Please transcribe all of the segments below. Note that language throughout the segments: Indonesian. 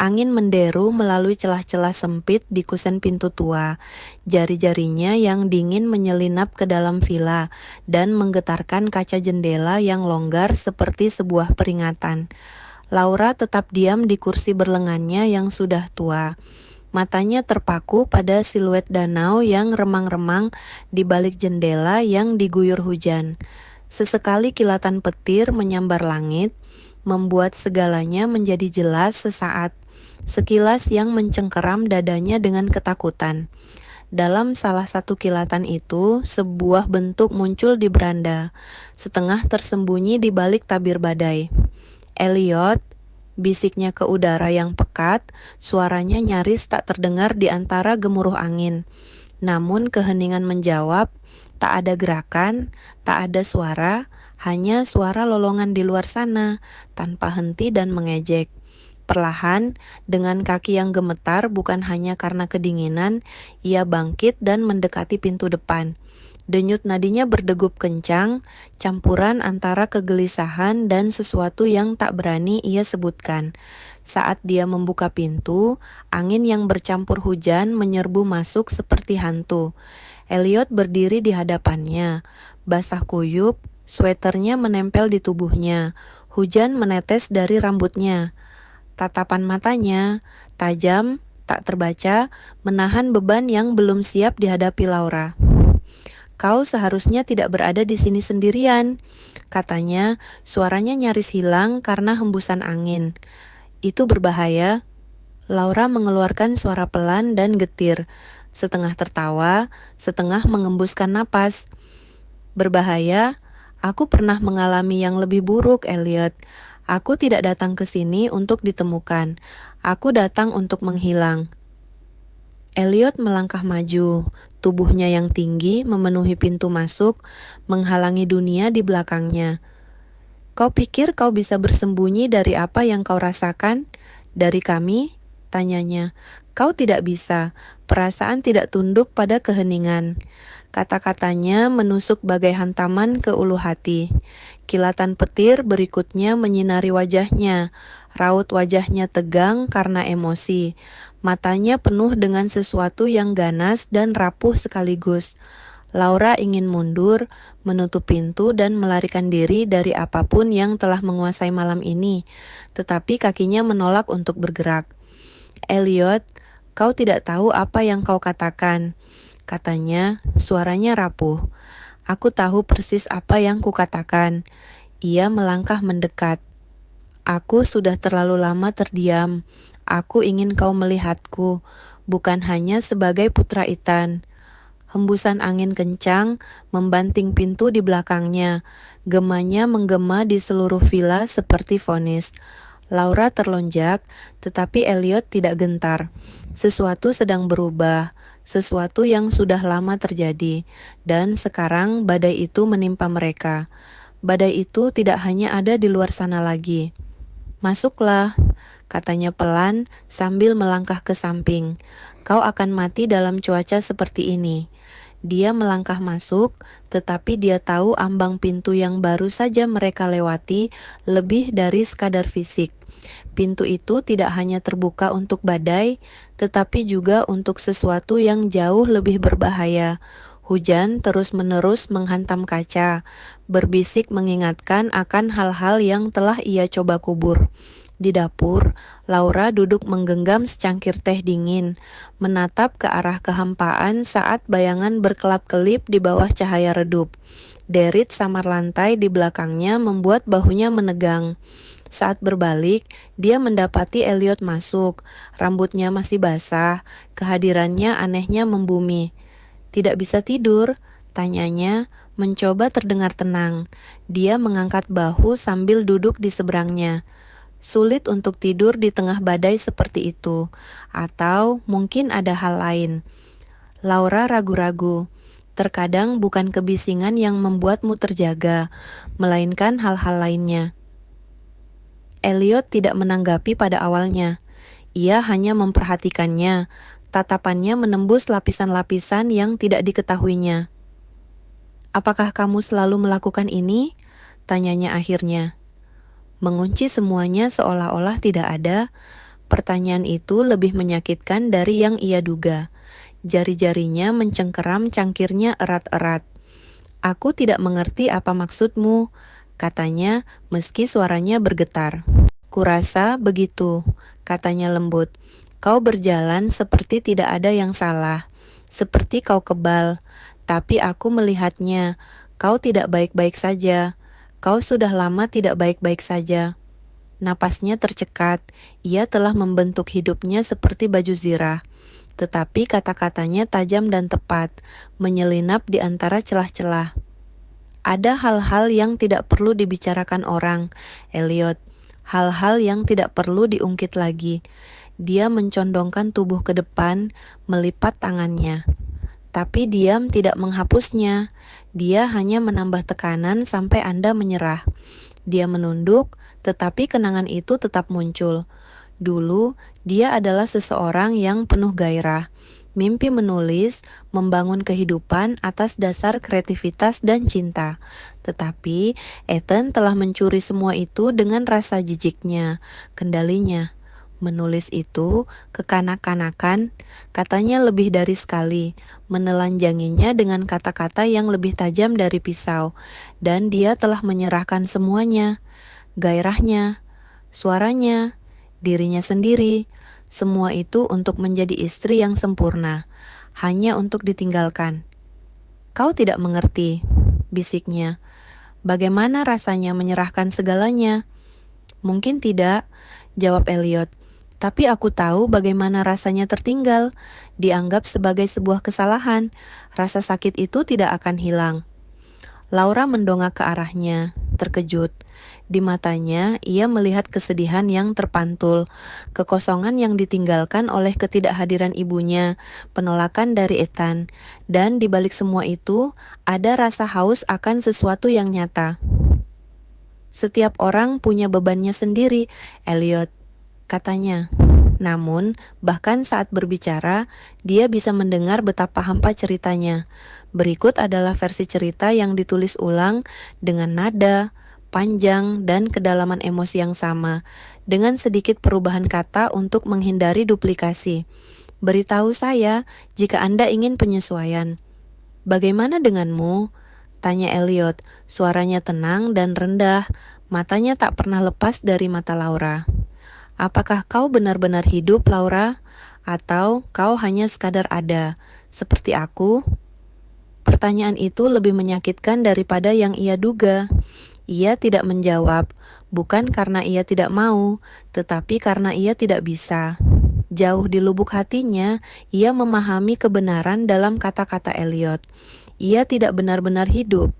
Angin menderu melalui celah-celah sempit di kusen pintu tua. Jari-jarinya yang dingin menyelinap ke dalam villa dan menggetarkan kaca jendela yang longgar seperti sebuah peringatan. Laura tetap diam di kursi berlengannya yang sudah tua. Matanya terpaku pada siluet danau yang remang-remang di balik jendela yang diguyur hujan. Sesekali kilatan petir menyambar langit, membuat segalanya menjadi jelas sesaat. Sekilas yang mencengkeram dadanya dengan ketakutan. Dalam salah satu kilatan itu, sebuah bentuk muncul di beranda, setengah tersembunyi di balik tabir badai. Elliot, bisiknya ke udara yang pekat, suaranya nyaris tak terdengar di antara gemuruh angin. Namun keheningan menjawab, tak ada gerakan, tak ada suara, hanya suara lolongan di luar sana, tanpa henti dan mengejek. Perlahan, dengan kaki yang gemetar bukan hanya karena kedinginan, ia bangkit dan mendekati pintu depan. Denyut nadinya berdegup kencang, campuran antara kegelisahan dan sesuatu yang tak berani ia sebutkan. Saat dia membuka pintu, angin yang bercampur hujan menyerbu masuk seperti hantu. Elliot berdiri di hadapannya, basah kuyup, sweaternya menempel di tubuhnya, hujan menetes dari rambutnya. Tatapan matanya, tajam, tak terbaca, menahan beban yang belum siap dihadapi Laura. "Kau seharusnya tidak berada di sini sendirian," katanya, suaranya nyaris hilang karena hembusan angin. "Itu berbahaya." Laura mengeluarkan suara pelan dan getir, setengah tertawa, setengah mengembuskan napas. "Berbahaya? Aku pernah mengalami yang lebih buruk, Elliot. Aku tidak datang ke sini untuk ditemukan. Aku datang untuk menghilang." Elliot melangkah maju, tubuhnya yang tinggi memenuhi pintu masuk, menghalangi dunia di belakangnya. "Kau pikir kau bisa bersembunyi dari apa yang kau rasakan? Dari kami?" tanyanya. "Kau tidak bisa. Perasaan tidak tunduk pada keheningan." Kata-katanya menusuk bagai hantaman ke ulu hati. Kilatan petir berikutnya menyinari wajahnya. Raut wajahnya tegang karena emosi. Matanya penuh dengan sesuatu yang ganas dan rapuh sekaligus. Laura ingin mundur, menutup pintu dan melarikan diri dari apapun yang telah menguasai malam ini. Tetapi kakinya menolak untuk bergerak. "Elliot, kau tidak tahu apa yang kau katakan," katanya, suaranya rapuh. "Aku tahu persis apa yang kukatakan." Ia melangkah mendekat. "Aku sudah terlalu lama terdiam. Aku ingin kau melihatku, bukan hanya sebagai putra Ethan." Hembusan angin kencang membanting pintu di belakangnya. Gemanya menggema di seluruh villa seperti vonis. Laura terlonjak, tetapi Elliot tidak gentar. Sesuatu sedang berubah, sesuatu yang sudah lama terjadi, dan sekarang badai itu menimpa mereka. Badai itu tidak hanya ada di luar sana lagi. "Masuklah," katanya pelan sambil melangkah ke samping. "Kau akan mati dalam cuaca seperti ini." Dia melangkah masuk, tetapi dia tahu ambang pintu yang baru saja mereka lewati lebih dari sekadar fisik. Pintu itu tidak hanya terbuka untuk badai, tetapi juga untuk sesuatu yang jauh lebih berbahaya. Hujan terus-menerus menghantam kaca, berbisik mengingatkan akan hal-hal yang telah ia coba kubur. Di dapur, Laura duduk menggenggam secangkir teh dingin, menatap ke arah kehampaan saat bayangan berkelap-kelip di bawah cahaya redup. Derit samar lantai di belakangnya membuat bahunya menegang. Saat berbalik, dia mendapati Elliot masuk. Rambutnya masih basah, kehadirannya anehnya membumi. "Tidak bisa tidur?" tanyanya, mencoba terdengar tenang. Dia mengangkat bahu sambil duduk di seberangnya. Sulit untuk tidur di tengah badai seperti itu, atau mungkin ada hal lain. Laura ragu-ragu. Terkadang bukan kebisingan yang membuatmu terjaga, melainkan hal-hal lainnya. Elliot tidak menanggapi pada awalnya. Ia hanya memperhatikannya. Tatapannya menembus lapisan-lapisan yang tidak diketahuinya. "Apakah kamu selalu melakukan ini?" tanyanya akhirnya. Mengunci semuanya seolah-olah tidak ada. Pertanyaan itu lebih menyakitkan dari yang ia duga. Jari-jarinya mencengkeram cangkirnya erat-erat. "Aku tidak mengerti apa maksudmu," katanya meski suaranya bergetar. "Kurasa begitu," katanya lembut. "Kau berjalan seperti tidak ada yang salah, seperti kau kebal. Tapi aku melihatnya, kau tidak baik-baik saja. Kau sudah lama tidak baik-baik saja." Napasnya tercekat, ia telah membentuk hidupnya seperti baju zirah. Tetapi kata-katanya tajam dan tepat, menyelinap di antara celah-celah. "Ada hal-hal yang tidak perlu dibicarakan orang, Elliot. Hal-hal yang tidak perlu diungkit lagi." Dia mencondongkan tubuh ke depan, melipat tangannya. Tapi diam tidak menghapusnya. Dia hanya menambah tekanan sampai Anda menyerah. Dia menunduk, tetapi kenangan itu tetap muncul. Dulu, dia adalah seseorang yang penuh gairah. Mimpi menulis, membangun kehidupan atas dasar kreativitas dan cinta. Tetapi, Ethan telah mencuri semua itu dengan rasa jijiknya, kendalinya. Menulis itu kekanak-kanakan, katanya lebih dari sekali, menelanjanginya dengan kata-kata yang lebih tajam dari pisau, dan dia telah menyerahkan semuanya. Gairahnya, suaranya, dirinya sendiri, semua itu untuk menjadi istri yang sempurna, hanya untuk ditinggalkan. "Kau tidak mengerti," bisiknya. "Bagaimana rasanya menyerahkan segalanya?" "Mungkin tidak," jawab Elliot. "Tapi aku tahu bagaimana rasanya tertinggal, dianggap sebagai sebuah kesalahan. Rasa sakit itu tidak akan hilang." Laura mendongak ke arahnya, terkejut. Di matanya, ia melihat kesedihan yang terpantul, kekosongan yang ditinggalkan oleh ketidakhadiran ibunya, penolakan dari Ethan, dan di balik semua itu, ada rasa haus akan sesuatu yang nyata. "Setiap orang punya bebannya sendiri, Elliot," katanya. Namun, bahkan saat berbicara, dia bisa mendengar betapa hampa ceritanya. Berikut adalah versi cerita yang ditulis ulang dengan nada, panjang, dan kedalaman emosi yang sama, dengan sedikit perubahan kata untuk menghindari duplikasi. "Beritahu saya jika Anda ingin penyesuaian." "Bagaimana denganmu?" tanya Elliot, suaranya tenang dan rendah, matanya tak pernah lepas dari mata Laura. "Apakah kau benar-benar hidup, Laura? Atau kau hanya sekadar ada, seperti aku?" Pertanyaan itu lebih menyakitkan daripada yang ia duga. Ia tidak menjawab, bukan karena ia tidak mau, tetapi karena ia tidak bisa. Jauh di lubuk hatinya, ia memahami kebenaran dalam kata-kata Elliot. Ia tidak benar-benar hidup.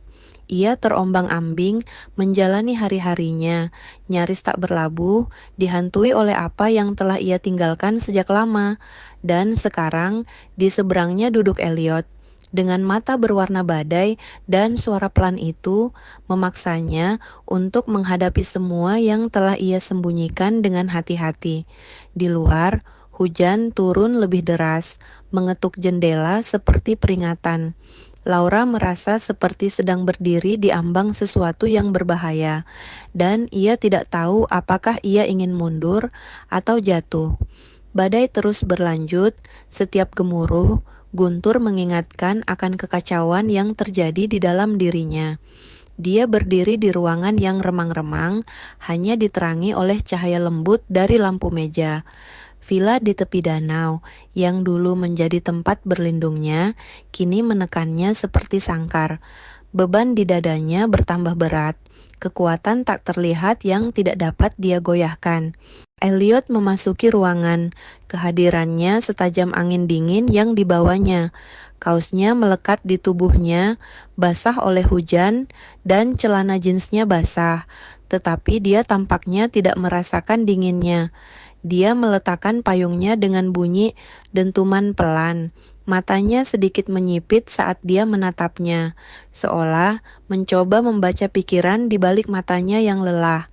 Ia terombang-ambing menjalani hari-harinya, nyaris tak berlabuh, dihantui oleh apa yang telah ia tinggalkan sejak lama. Dan sekarang, di seberangnya duduk Elliot. Dengan mata berwarna badai dan suara pelan itu memaksanya untuk menghadapi semua yang telah ia sembunyikan dengan hati-hati. Di luar, hujan turun lebih deras, mengetuk jendela seperti peringatan. Laura merasa seperti sedang berdiri di ambang sesuatu yang berbahaya, dan ia tidak tahu apakah ia ingin mundur atau jatuh. Badai terus berlanjut, setiap gemuruh, guntur mengingatkan akan kekacauan yang terjadi di dalam dirinya. Dia berdiri di ruangan yang remang-remang, hanya diterangi oleh cahaya lembut dari lampu meja. Villa di tepi danau, yang dulu menjadi tempat berlindungnya, kini menekannya seperti sangkar. Beban di dadanya bertambah berat, kekuatan tak terlihat yang tidak dapat dia goyahkan. Elliot memasuki ruangan, kehadirannya setajam angin dingin yang dibawanya. Kaosnya melekat di tubuhnya, basah oleh hujan, dan celana jeansnya basah. Tetapi dia tampaknya tidak merasakan dinginnya. Dia meletakkan payungnya dengan bunyi dentuman pelan. Matanya sedikit menyipit saat dia menatapnya, seolah mencoba membaca pikiran di balik matanya yang lelah.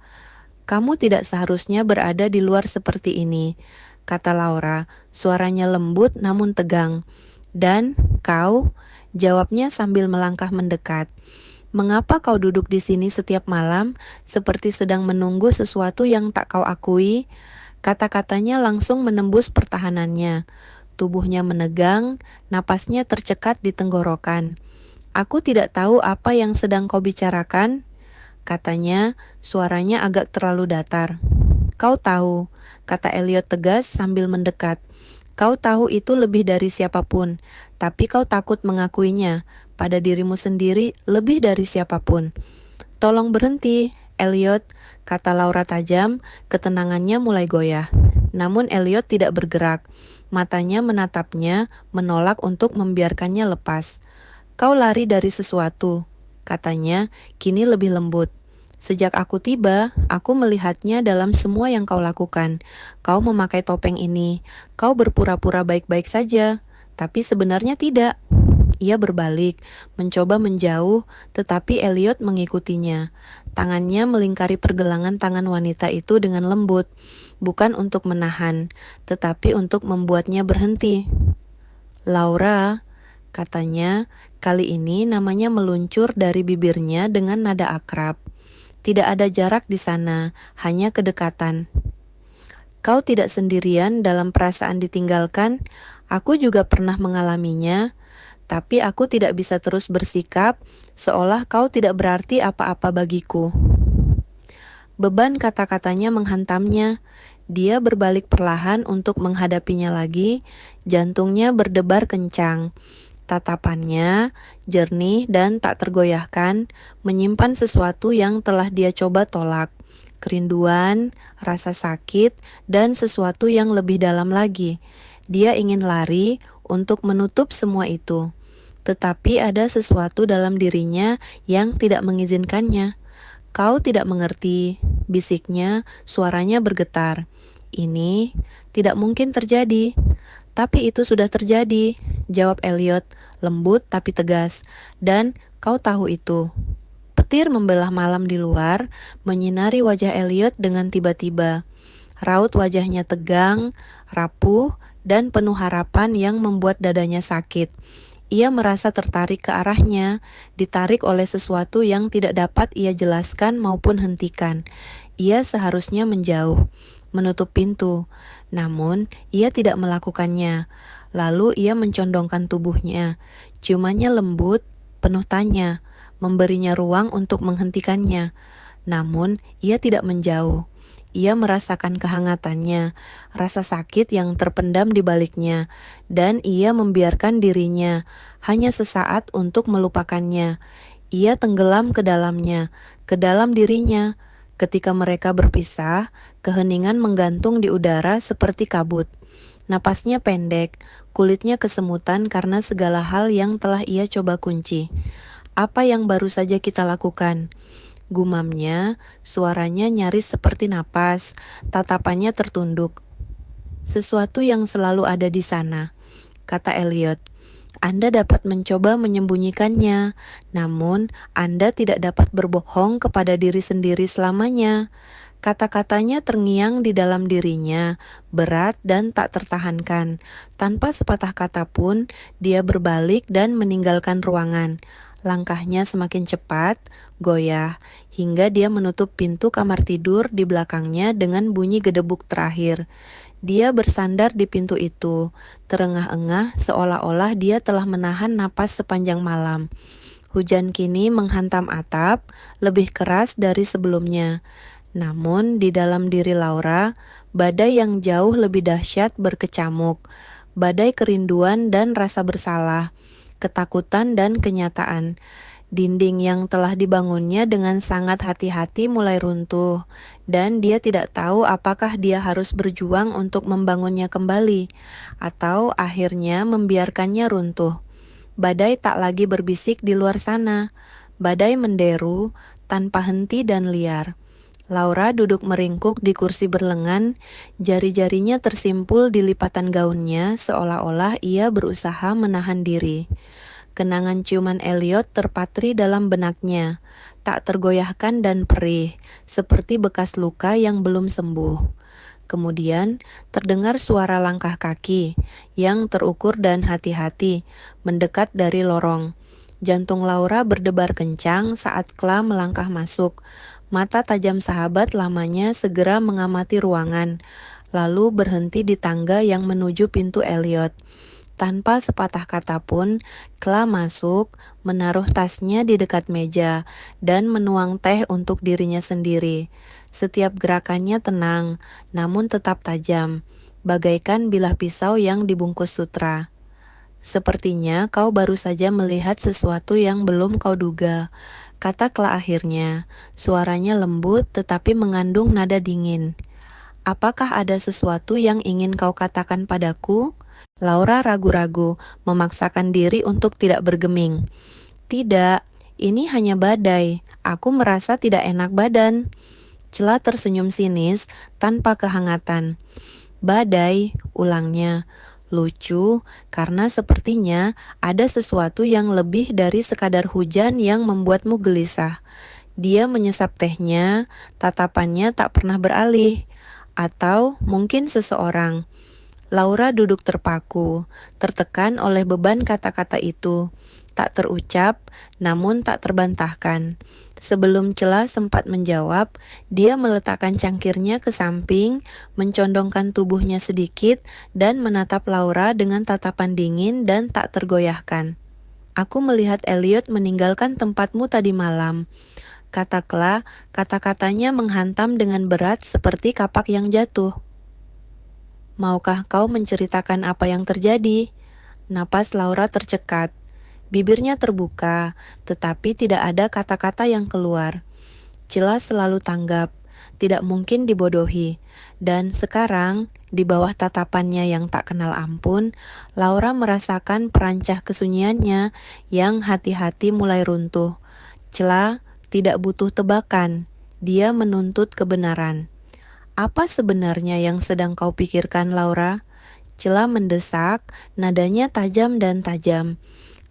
"Kamu tidak seharusnya berada di luar seperti ini," kata Laura, suaranya lembut namun tegang. "Dan kau?" jawabnya sambil melangkah mendekat. "Mengapa kau duduk di sini setiap malam, seperti sedang menunggu sesuatu yang tak kau akui?" Kata-katanya langsung menembus pertahanannya. Tubuhnya menegang, napasnya tercekat di tenggorokan. "Aku tidak tahu apa yang sedang kau bicarakan," katanya, suaranya agak terlalu datar. "Kau tahu," kata Elliot tegas sambil mendekat. "Kau tahu itu lebih dari siapapun, tapi kau takut mengakuinya pada dirimu sendiri lebih dari siapapun." "Tolong berhenti, Elliot," kata Laura tajam, ketenangannya mulai goyah. Namun Elliot tidak bergerak. Matanya menatapnya, menolak untuk membiarkannya lepas. "Kau lari dari sesuatu," katanya, kini lebih lembut. "Sejak aku tiba, aku melihatnya dalam semua yang kau lakukan. Kau memakai topeng ini, kau berpura-pura baik-baik saja, tapi sebenarnya tidak." Ia berbalik, mencoba menjauh, tetapi Elliot mengikutinya. Tangannya melingkari pergelangan tangan wanita itu dengan lembut, bukan untuk menahan, tetapi untuk membuatnya berhenti. "Laura," katanya, kali ini namanya meluncur dari bibirnya dengan nada akrab. Tidak ada jarak di sana, hanya kedekatan. "Kau tidak sendirian dalam perasaan ditinggalkan. Aku juga pernah mengalaminya. Tapi aku tidak bisa terus bersikap seolah kau tidak berarti apa-apa bagiku." Beban kata-katanya menghantamnya. Dia berbalik perlahan untuk menghadapinya lagi, jantungnya berdebar kencang. Tatapannya jernih dan tak tergoyahkan, menyimpan sesuatu yang telah dia coba tolak. Kerinduan, rasa sakit, dan sesuatu yang lebih dalam lagi. Dia ingin lari untuk menutup semua itu. Tetapi ada sesuatu dalam dirinya yang tidak mengizinkannya. "Kau tidak mengerti," bisiknya, suaranya bergetar. "Ini tidak mungkin terjadi." "Tapi itu sudah terjadi," jawab Elliot, lembut tapi tegas. "Dan kau tahu itu." Petir membelah malam di luar, menyinari wajah Elliot dengan tiba-tiba. Raut wajahnya tegang, rapuh, dan penuh harapan yang membuat dadanya sakit. Ia merasa tertarik ke arahnya, ditarik oleh sesuatu yang tidak dapat ia jelaskan maupun hentikan. Ia seharusnya menjauh, menutup pintu, namun ia tidak melakukannya. Lalu ia mencondongkan tubuhnya, ciumannya lembut, penuh tanya, memberinya ruang untuk menghentikannya. Namun ia tidak menjauh. Ia merasakan kehangatannya, rasa sakit yang terpendam di baliknya, dan ia membiarkan dirinya hanya sesaat untuk melupakannya. Ia tenggelam ke dalamnya, ke dalam dirinya. Ketika mereka berpisah, keheningan menggantung di udara seperti kabut. Napasnya pendek, kulitnya kesemutan karena segala hal yang telah ia coba kunci. "Apa yang baru saja kita lakukan?" gumamnya, suaranya nyaris seperti napas, tatapannya tertunduk. "Sesuatu yang selalu ada di sana," kata Elliot. "Anda dapat mencoba menyembunyikannya, namun Anda tidak dapat berbohong kepada diri sendiri selamanya." Kata-katanya terngiang di dalam dirinya, berat dan tak tertahankan. Tanpa sepatah kata pun, dia berbalik dan meninggalkan ruangan. Langkahnya semakin cepat, goyah, hingga dia menutup pintu kamar tidur di belakangnya dengan bunyi gedebuk terakhir. Dia bersandar di pintu itu, terengah-engah seolah-olah dia telah menahan napas sepanjang malam. Hujan kini menghantam atap, lebih keras dari sebelumnya. Namun di dalam diri Laura, badai yang jauh lebih dahsyat berkecamuk. Badai kerinduan dan rasa bersalah, ketakutan dan kenyataan. Dinding yang telah dibangunnya dengan sangat hati-hati mulai runtuh, dan dia tidak tahu apakah dia harus berjuang untuk membangunnya kembali, atau akhirnya membiarkannya runtuh. Badai tak lagi berbisik di luar sana. Badai menderu tanpa henti dan liar. Laura duduk meringkuk di kursi berlengan, jari-jarinya tersimpul di lipatan gaunnya seolah-olah ia berusaha menahan diri. Kenangan ciuman Elliot terpatri dalam benaknya, tak tergoyahkan dan perih, seperti bekas luka yang belum sembuh. Kemudian terdengar suara langkah kaki yang terukur dan hati-hati mendekat dari lorong. Jantung Laura berdebar kencang saat Kla melangkah masuk. Mata tajam sahabat lamanya segera mengamati ruangan. lalu berhenti di tangga yang menuju pintu Elliot. Tanpa sepatah kata pun, Kla masuk, menaruh tasnya di dekat meja, dan menuang teh untuk dirinya sendiri. Setiap gerakannya tenang, namun tetap tajam, bagaikan bilah pisau yang dibungkus sutra. Sepertinya kau baru saja melihat sesuatu yang belum kau duga, kata Kla akhirnya. Suaranya lembut tetapi mengandung nada dingin. Apakah ada sesuatu yang ingin kau katakan padaku? Laura ragu-ragu, memaksakan diri untuk tidak bergeming. Tidak, ini hanya badai. Aku merasa tidak enak badan. Cela tersenyum sinis tanpa kehangatan. Badai, ulangnya. Lucu, karena sepertinya ada sesuatu yang lebih dari sekadar hujan yang membuatmu gelisah. Dia menyesap tehnya, tatapannya tak pernah beralih. Atau mungkin seseorang. Laura duduk terpaku, tertekan oleh beban kata-kata itu. Tak terucap, namun tak terbantahkan. Sebelum Cela sempat menjawab, dia meletakkan cangkirnya ke samping, mencondongkan tubuhnya sedikit, dan menatap Laura dengan tatapan dingin dan tak tergoyahkan. Aku melihat Elliot meninggalkan tempatmu tadi malam. Kata Kla, kata-katanya menghantam dengan berat seperti kapak yang jatuh. Maukah kau menceritakan apa yang terjadi? Napas Laura tercekat. Bibirnya terbuka, tetapi tidak ada kata-kata yang keluar. Cela selalu tanggap, tidak mungkin dibodohi. Dan sekarang, di bawah tatapannya yang tak kenal ampun, Laura merasakan perancah kesunyiannya yang hati-hati mulai runtuh. Cela tidak butuh tebakan, dia menuntut kebenaran. Apa sebenarnya yang sedang kau pikirkan, Laura? Cela mendesak, nadanya tajam dan tajam.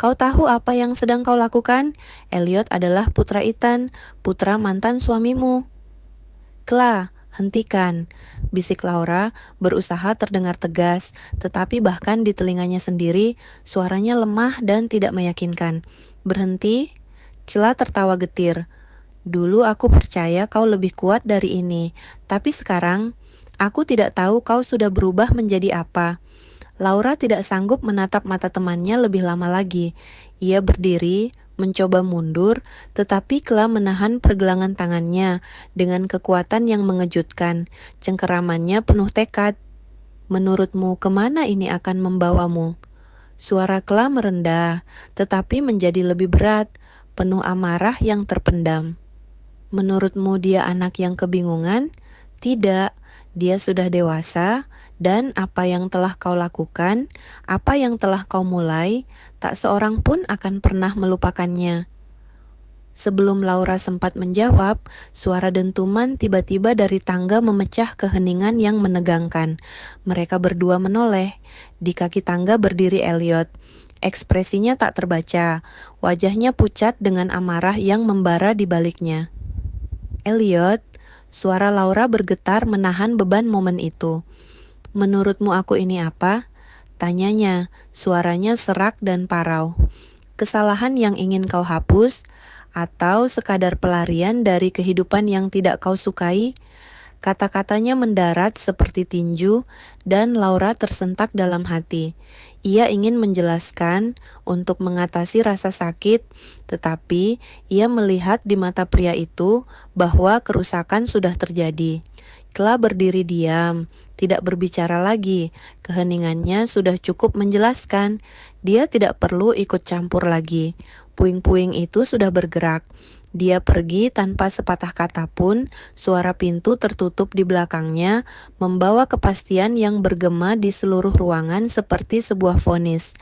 Kau tahu apa yang sedang kau lakukan? Elliot adalah putra Ethan, putra mantan suamimu. Kla, hentikan, bisik Laura, berusaha terdengar tegas, tetapi bahkan di telinganya sendiri, suaranya lemah dan tidak meyakinkan. Berhenti? Cela tertawa getir. Dulu aku percaya kau lebih kuat dari ini, tapi sekarang aku tidak tahu kau sudah berubah menjadi apa. Laura tidak sanggup menatap mata temannya lebih lama lagi. Ia berdiri, mencoba mundur, tetapi Kla menahan pergelangan tangannya dengan kekuatan yang mengejutkan. Cengkeramannya penuh tekad. Menurutmu kemana ini akan membawamu? Suara Kla merendah, tetapi menjadi lebih berat, penuh amarah yang terpendam. Menurutmu dia anak yang kebingungan? Tidak, dia sudah dewasa, dan apa yang telah kau lakukan, apa yang telah kau mulai, tak seorang pun akan pernah melupakannya. Sebelum Laura sempat menjawab, suara dentuman tiba-tiba dari tangga memecah keheningan yang menegangkan. Mereka berdua menoleh. Di kaki tangga berdiri Elliot. Ekspresinya tak terbaca, wajahnya pucat dengan amarah yang membara di baliknya. Elliot, suara Laura bergetar menahan beban momen itu. Menurutmu aku ini apa? Tanyanya, suaranya serak dan parau. Kesalahan yang ingin kau hapus? Atau sekadar pelarian dari kehidupan yang tidak kau sukai? Kata-katanya mendarat seperti tinju dan Laura tersentak dalam hati. Ia ingin menjelaskan untuk mengatasi rasa sakit, tetapi ia melihat di mata pria itu bahwa kerusakan sudah terjadi. Kla berdiri diam, tidak berbicara lagi. Keheningannya sudah cukup menjelaskan. Dia tidak perlu ikut campur lagi. Puing-puing itu sudah bergerak. Dia pergi tanpa sepatah kata pun. Suara pintu tertutup di belakangnya membawa kepastian yang bergema di seluruh ruangan seperti sebuah vonis.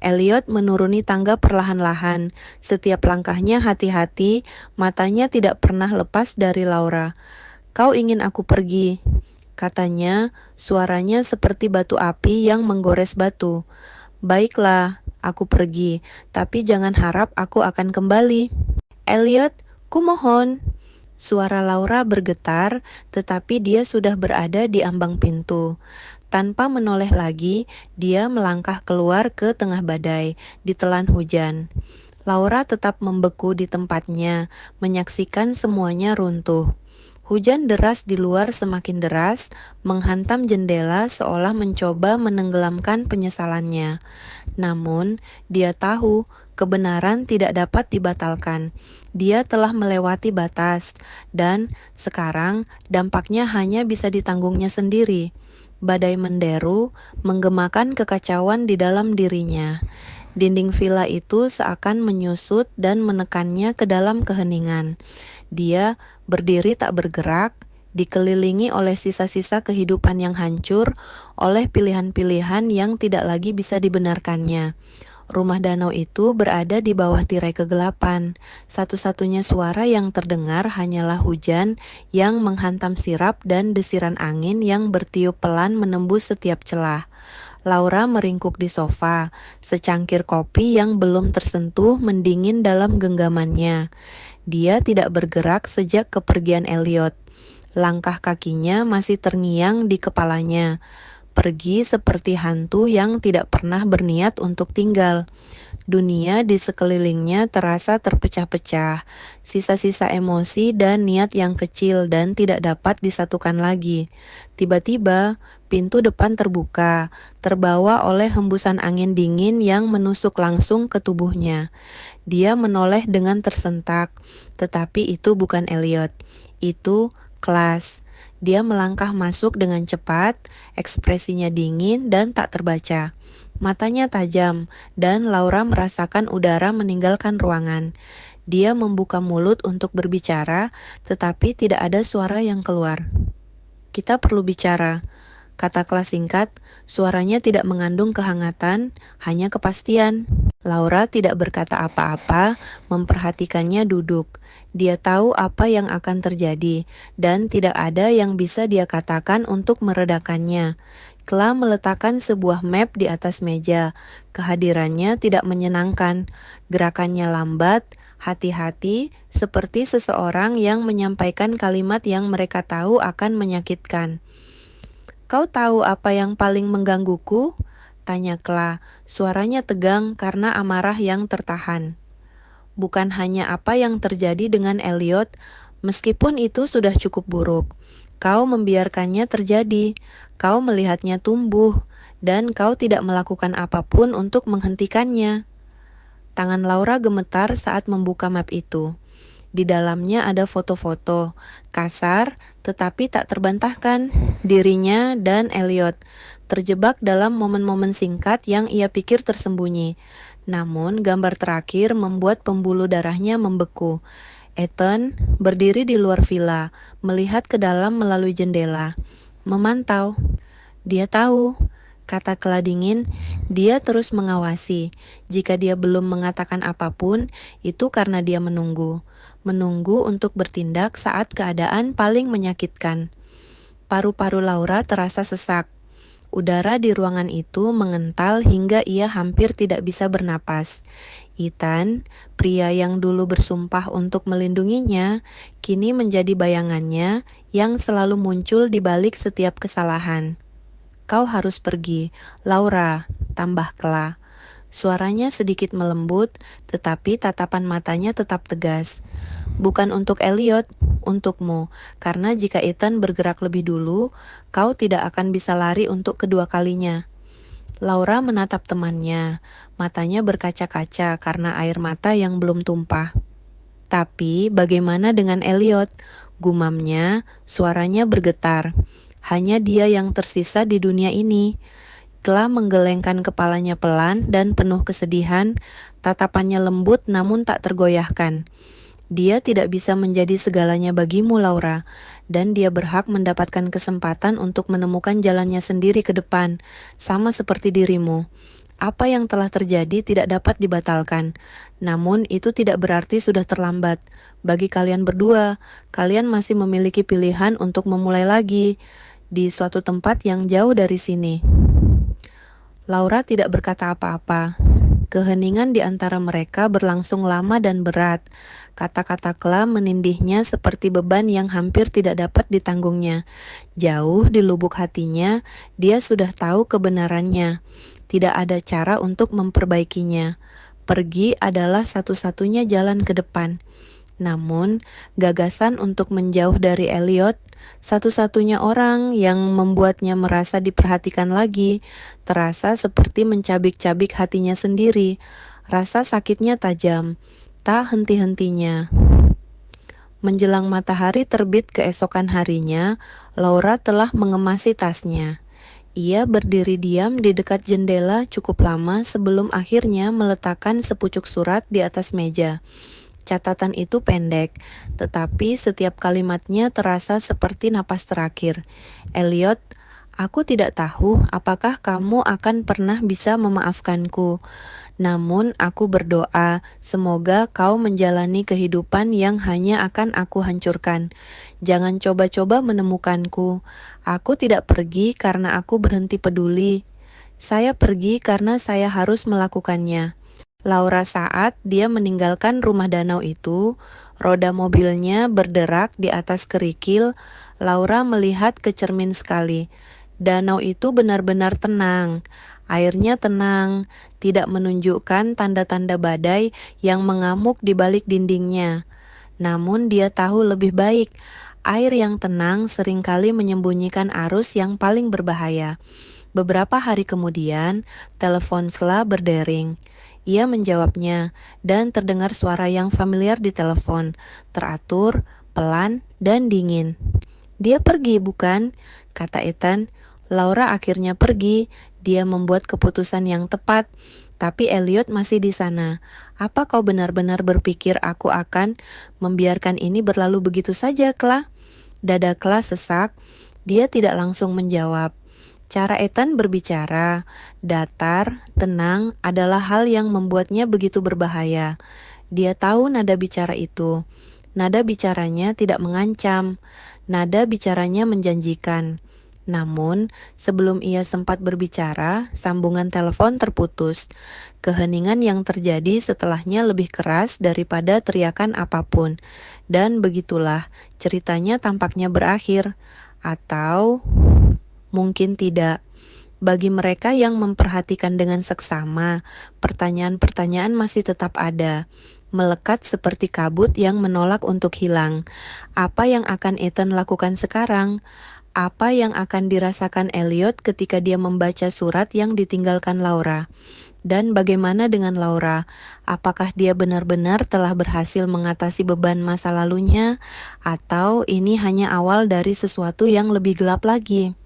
Elliot menuruni tangga perlahan-lahan. Setiap langkahnya hati-hati, matanya tidak pernah lepas dari Laura. Kau ingin aku pergi, katanya, suaranya seperti batu api yang menggores batu. Baiklah, aku pergi, tapi jangan harap aku akan kembali. Elliot, kumohon. Suara Laura bergetar, tetapi dia sudah berada di ambang pintu. Tanpa menoleh lagi, dia melangkah keluar ke tengah badai, ditelan hujan. Laura tetap membeku di tempatnya, menyaksikan semuanya runtuh. Hujan deras di luar semakin deras, menghantam jendela seolah mencoba menenggelamkan penyesalannya. Namun, dia tahu kebenaran tidak dapat dibatalkan. Dia telah melewati batas, dan sekarang dampaknya hanya bisa ditanggungnya sendiri. Badai menderu, menggemakan kekacauan di dalam dirinya. Dinding villa itu seakan menyusut dan menekannya ke dalam keheningan. Dia berdiri tak bergerak, dikelilingi oleh sisa-sisa kehidupan yang hancur, oleh pilihan-pilihan yang tidak lagi bisa dibenarkannya. Rumah danau itu berada di bawah tirai kegelapan. Satu-satunya suara yang terdengar hanyalah hujan yang menghantam sirap dan desiran angin yang bertiup pelan menembus setiap celah. Laura meringkuk di sofa, secangkir kopi yang belum tersentuh mendingin dalam genggamannya. Dia tidak bergerak sejak kepergian Elliot. Langkah kakinya masih terngiang di kepalanya. Pergi seperti hantu yang tidak pernah berniat untuk tinggal. Dunia di sekelilingnya terasa terpecah-pecah, sisa-sisa emosi dan niat yang kecil dan tidak dapat disatukan lagi. Tiba-tiba, pintu depan terbuka, terbawa oleh hembusan angin dingin yang menusuk langsung ke tubuhnya. Dia menoleh dengan tersentak, tetapi itu bukan Elliot. Itu Klaas. Dia melangkah masuk dengan cepat, ekspresinya dingin dan tak terbaca. Matanya tajam, dan Laura merasakan udara meninggalkan ruangan. Dia membuka mulut untuk berbicara, tetapi tidak ada suara yang keluar. "Kita perlu bicara," kata Klaas singkat. Suaranya tidak mengandung kehangatan, hanya kepastian. Laura tidak berkata apa-apa, memperhatikannya duduk. Dia tahu apa yang akan terjadi, dan tidak ada yang bisa dia katakan untuk meredakannya. Klaas meletakkan sebuah map di atas meja. Kehadirannya tidak menyenangkan. Gerakannya lambat, hati-hati, seperti seseorang yang menyampaikan kalimat yang mereka tahu akan menyakitkan. "Kau tahu apa yang paling menggangguku?" tanya Klaas. Suaranya tegang karena amarah yang tertahan. "Bukan hanya apa yang terjadi dengan Elliot, meskipun itu sudah cukup buruk. Kau membiarkannya terjadi, kau melihatnya tumbuh, dan kau tidak melakukan apapun untuk menghentikannya." Tangan Laura gemetar saat membuka map itu. Di dalamnya ada foto-foto, kasar tetapi tak terbantahkan, dirinya dan Elliot, terjebak dalam momen-momen singkat yang ia pikir tersembunyi. Namun gambar terakhir membuat pembuluh darahnya membeku. Ethan berdiri di luar villa, melihat ke dalam melalui jendela, memantau. Dia tahu, kata Klaas dingin, dia terus mengawasi. Jika dia belum mengatakan apapun, itu karena dia menunggu. Menunggu untuk bertindak saat keadaan paling menyakitkan. Paru-paru Laura terasa sesak. Udara di ruangan itu mengental hingga ia hampir tidak bisa bernapas. Ethan, pria yang dulu bersumpah untuk melindunginya, kini menjadi bayangannya yang selalu muncul di balik setiap kesalahan. "Kau harus pergi, Laura," tambah Klaas. Suaranya sedikit melembut, tetapi tatapan matanya tetap tegas. "Bukan untuk Elliot, untukmu, karena jika Ethan bergerak lebih dulu, kau tidak akan bisa lari untuk kedua kalinya." Laura menatap temannya, matanya berkaca-kaca karena air mata yang belum tumpah. "Tapi bagaimana dengan Elliot?" gumamnya, suaranya bergetar. "Hanya dia yang tersisa di dunia ini." Klaas menggelengkan kepalanya pelan dan penuh kesedihan, tatapannya lembut namun tak tergoyahkan. "Dia tidak bisa menjadi segalanya bagimu, Laura, dan dia berhak mendapatkan kesempatan untuk menemukan jalannya sendiri ke depan, sama seperti dirimu. Apa yang telah terjadi tidak dapat dibatalkan, namun itu tidak berarti sudah terlambat. Bagi kalian berdua, kalian masih memiliki pilihan untuk memulai lagi, di suatu tempat yang jauh dari sini." Laura tidak berkata apa-apa. Keheningan di antara mereka berlangsung lama dan berat. Kata-kata Klaas menindihnya seperti beban yang hampir tidak dapat ditanggungnya. Jauh di lubuk hatinya, dia sudah tahu kebenarannya. Tidak ada cara untuk memperbaikinya. Pergi adalah satu-satunya jalan ke depan. Namun, gagasan untuk menjauh dari Elliot, satu-satunya orang yang membuatnya merasa diperhatikan lagi, terasa seperti mencabik-cabik hatinya sendiri. Rasa sakitnya tajam, tak henti-hentinya. Menjelang matahari terbit keesokan harinya, Laura telah mengemasi tasnya. Ia berdiri diam di dekat jendela cukup lama sebelum akhirnya meletakkan sepucuk surat di atas meja. Catatan itu pendek, tetapi setiap kalimatnya terasa seperti napas terakhir. Elliot, aku tidak tahu apakah kamu akan pernah bisa memaafkanku. Namun aku berdoa, semoga kau menjalani kehidupan yang hanya akan aku hancurkan. Jangan coba-coba menemukanku. Aku tidak pergi karena aku berhenti peduli. Saya pergi karena saya harus melakukannya. Laura saat dia meninggalkan rumah danau itu, roda mobilnya berderak di atas kerikil. Laura melihat ke cermin sekali. Danau itu benar-benar tenang. Airnya tenang, tidak menunjukkan tanda-tanda badai yang mengamuk di balik dindingnya. Namun dia tahu lebih baik, air yang tenang seringkali menyembunyikan arus yang paling berbahaya. Beberapa hari kemudian, telepon Sla berdering. Ia menjawabnya, dan terdengar suara yang familiar di telepon, teratur, pelan, dan dingin. Dia pergi, bukan? Kata Ethan. Laura akhirnya pergi. Dia membuat keputusan yang tepat, tapi Elliot masih di sana. Apa kau benar-benar berpikir aku akan membiarkan ini berlalu begitu saja, Kla? Dada Kla sesak. Dia tidak langsung menjawab. Cara Ethan berbicara, datar, tenang, adalah hal yang membuatnya begitu berbahaya. Dia tahu nada bicara itu. Nada bicaranya tidak mengancam. Nada bicaranya menjanjikan. Namun, sebelum ia sempat berbicara, sambungan telepon terputus. Keheningan yang terjadi setelahnya lebih keras daripada teriakan apapun. Dan begitulah, ceritanya tampaknya berakhir. Atau mungkin tidak. Bagi mereka yang memperhatikan dengan seksama, pertanyaan-pertanyaan masih tetap ada. Melekat seperti kabut yang menolak untuk hilang. Apa yang akan Ethan lakukan sekarang? Apa yang akan dirasakan Elliot ketika dia membaca surat yang ditinggalkan Laura? Dan bagaimana dengan Laura? Apakah dia benar-benar telah berhasil mengatasi beban masa lalunya? Atau ini hanya awal dari sesuatu yang lebih gelap lagi?